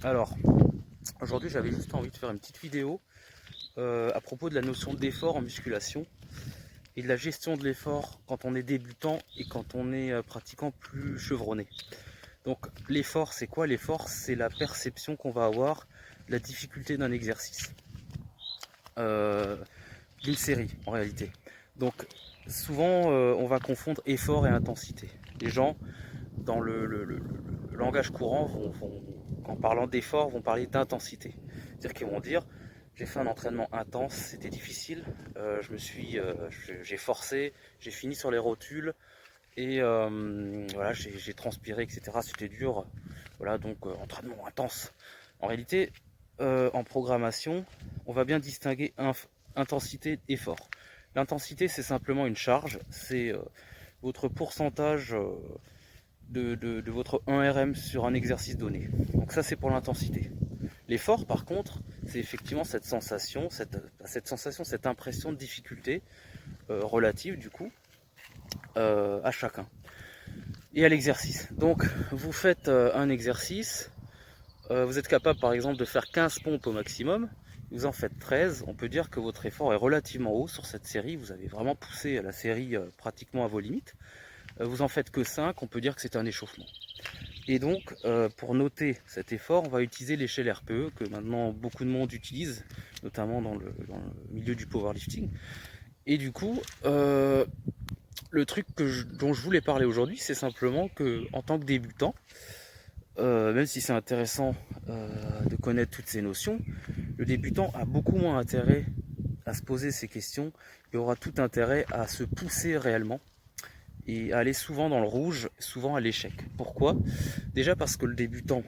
Alors, aujourd'hui j'avais juste envie de faire une petite vidéo à propos de la notion d'effort en musculation et de la gestion de l'effort quand on est débutant et quand on est pratiquant plus chevronné. Donc l'effort, c'est quoi? L'effort, c'est la perception qu'on va avoir de la difficulté d'un exercice, euh, d'une série en réalité. Donc souvent on va confondre effort et intensité. Les gens dans le langage courant en parlant d'effort, vont parler d'intensité. C'est-à-dire qu'ils vont dire j'ai fait un entraînement intense, c'était difficile, j'ai forcé, j'ai fini sur les rotules et voilà, j'ai transpiré, etc. C'était dur, voilà, donc entraînement intense. En réalité, en programmation, on va bien distinguer intensité et effort. L'intensité, c'est simplement une charge, c'est votre pourcentage de votre 1RM sur un exercice donné. Donc ça, c'est pour l'intensité. L'effort, par contre, c'est effectivement cette sensation, cette impression de difficulté relative du coup à chacun et à l'exercice. Donc vous faites un exercice, vous êtes capable par exemple de faire 15 pompes au maximum, vous en faites 13, on peut dire que votre effort est relativement haut sur cette série, vous avez vraiment poussé la série pratiquement à vos limites. Vous en faites que 5, on peut dire que c'est un échauffement. Et donc, pour noter cet effort, on va utiliser l'échelle RPE que maintenant beaucoup de monde utilise, notamment dans le milieu du powerlifting. Et du coup, le truc dont je voulais parler aujourd'hui, c'est simplement que en tant que débutant, même si c'est intéressant de connaître toutes ces notions, le débutant a beaucoup moins intérêt à se poser ces questions et aura tout intérêt à se pousser réellement et aller souvent dans le rouge, souvent à l'échec. Pourquoi? Déjà parce que le débutant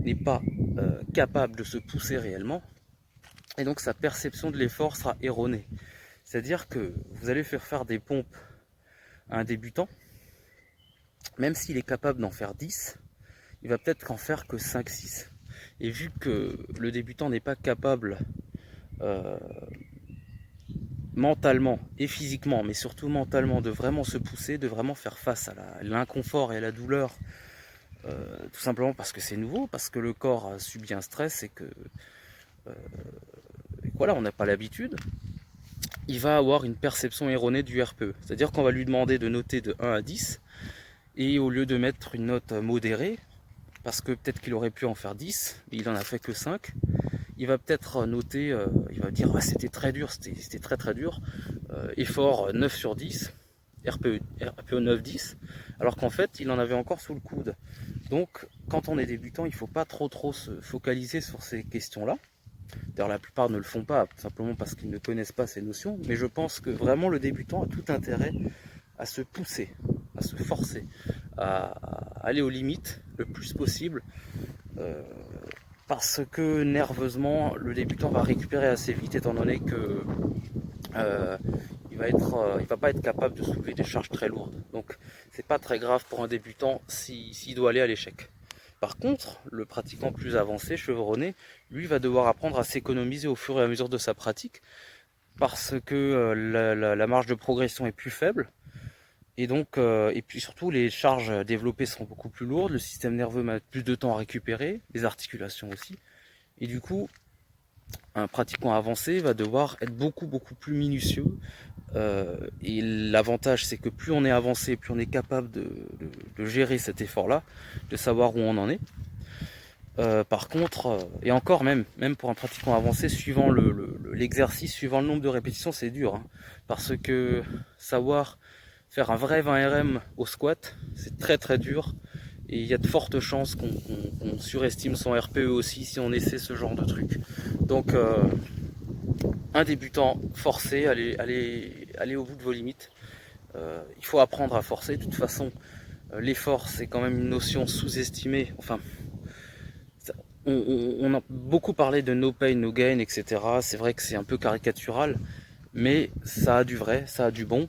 n'est pas capable de se pousser réellement, et donc sa perception de l'effort sera erronée. C'est-à-dire que vous allez faire des pompes à un débutant, même s'il est capable d'en faire 10, il va peut-être en faire que 5-6. Et vu que le débutant n'est pas capable euh, mentalement et physiquement, mais surtout mentalement, de vraiment se pousser, de vraiment faire face à l'inconfort et à la douleur, tout simplement parce que c'est nouveau, parce que le corps a subi un stress et voilà, on n'a pas l'habitude, il va avoir une perception erronée du RPE. C'est-à-dire qu'on va lui demander de noter de 1 à 10, et au lieu de mettre une note modérée, parce que peut-être qu'il aurait pu en faire 10, mais il en a fait que 5, il va peut-être noter, il va dire ah, c'était très dur, c'était très très dur, effort 9 sur 10, RPE 9-10, alors qu'en fait il en avait encore sous le coude. Donc quand on est débutant, il ne faut pas trop se focaliser sur ces questions-là. D'ailleurs la plupart ne le font pas, simplement parce qu'ils ne connaissent pas ces notions, mais je pense que vraiment le débutant a tout intérêt à se pousser, à se forcer, à aller aux limites le plus possible, euh, parce que nerveusement le débutant va récupérer assez vite étant donné que il va pas être capable de soulever des charges très lourdes. Donc c'est pas très grave pour un débutant s'il doit aller à l'échec. Par contre, le pratiquant plus avancé, chevronné, lui va devoir apprendre à s'économiser au fur et à mesure de sa pratique parce que la marge de progression est plus faible. Et donc, et puis surtout, les charges développées seront beaucoup plus lourdes, le système nerveux met plus de temps à récupérer, les articulations aussi. Et du coup, un pratiquant avancé va devoir être beaucoup plus minutieux. Et l'avantage, c'est que plus on est avancé, plus on est capable de gérer cet effort-là, de savoir où on en est. Par contre, et encore même pour un pratiquant avancé, suivant l'exercice, suivant le nombre de répétitions, c'est dur. Hein, parce que savoir faire un vrai 20 RM au squat, c'est très dur. Et il y a de fortes chances qu'on surestime son RPE aussi si on essaie ce genre de truc. Donc un débutant forcé, aller au bout de vos limites. Il faut apprendre à forcer. De toute façon, l'effort c'est quand même une notion sous-estimée. Enfin, on a beaucoup parlé de no pain, no gain, etc. C'est vrai que c'est un peu caricatural, mais ça a du vrai, ça a du bon.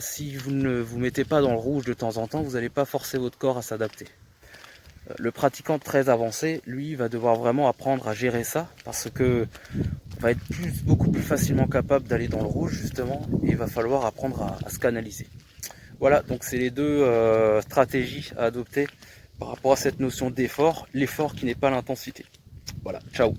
Si vous ne vous mettez pas dans le rouge de temps en temps, vous n'allez pas forcer votre corps à s'adapter. Le pratiquant très avancé, lui, va devoir vraiment apprendre à gérer ça, parce que on va être beaucoup plus facilement capable d'aller dans le rouge, justement, et il va falloir apprendre à se canaliser. Voilà, donc c'est les deux stratégies à adopter par rapport à cette notion d'effort, l'effort qui n'est pas l'intensité. Voilà, ciao.